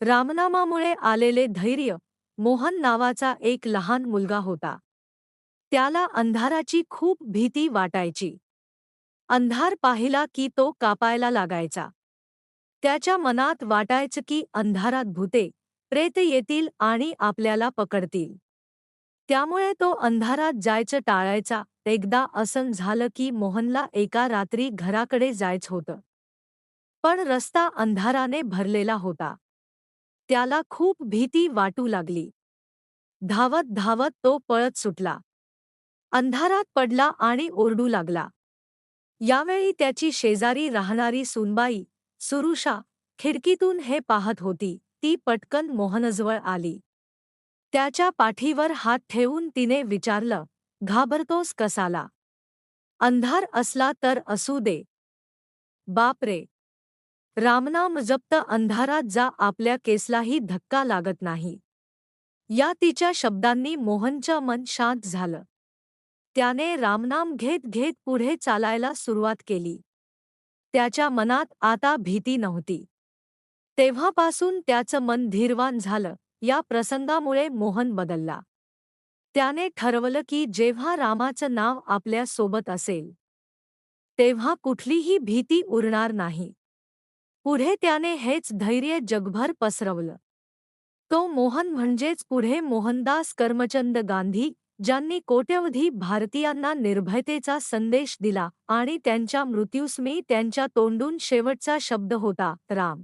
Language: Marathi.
रामनामामुळे आलेले धैर्य. मोहन नावाचा एक लहान मुलगा होता. त्याला अंधाराची खूप भीती वाटायची. अंधार पाहिला की तो कापायला लागायचा. त्याच्या मनात वाटायचं की अंधारात भूते, प्रेत येतील आणि आपल्याला पकडतील. त्यामुळे तो अंधारात जायचं टाळायचा. एकदा असं झालं की मोहनला एका रात्री घराकडे जायचं होतं. पण रस्ता अंधाराने भरलेला होता. त्याला खूप भीती वाटू लागली. धावत धावत तो पळत सुटला. अंधारात पडला आणि ओरडू लागला. यावेळी त्याची शेजारी राहणारी सूनबाई, सुरुषा, खिडकीतून हे पाहत होती. ती पटकन मोहनजवळ आली. त्याच्या पाठीवर हात ठेवून तिने विचारलं, "घाबरतोस कसाला? अंधार असला तर असू दे." "बापरे! रामनाम जप्त अंधारात जा, आपल्या केसलाही धक्का लागत नाही." या तिच्या शब्दांनी मोहनचं मन शांत झालं. त्याने रामनाम घेत घेत पुढे चालायला सुरुवात केली. त्याच्या मनात आता भीती नव्हती. तेव्हापासून त्याचं मन धीरवान झालं. या प्रसंगामुळे मोहन बदलला. त्याने ठरवलं की जेव्हा रामाचं नाव आपल्या सोबत असेल, तेव्हा कुठलीही भीती उरणार नाही. पुढे त्याने हेच धैर्य जगभर पसरवलं. तो मोहन म्हणजेच पुढे मोहनदास करमचंद गांधी, ज्यांनी कोट्यवधी भारतीयांना निर्भयतेचा संदेश दिला आणि त्यांच्या मृत्यूसमी त्यांच्या तोंडून शेवटचा शब्द होता, राम.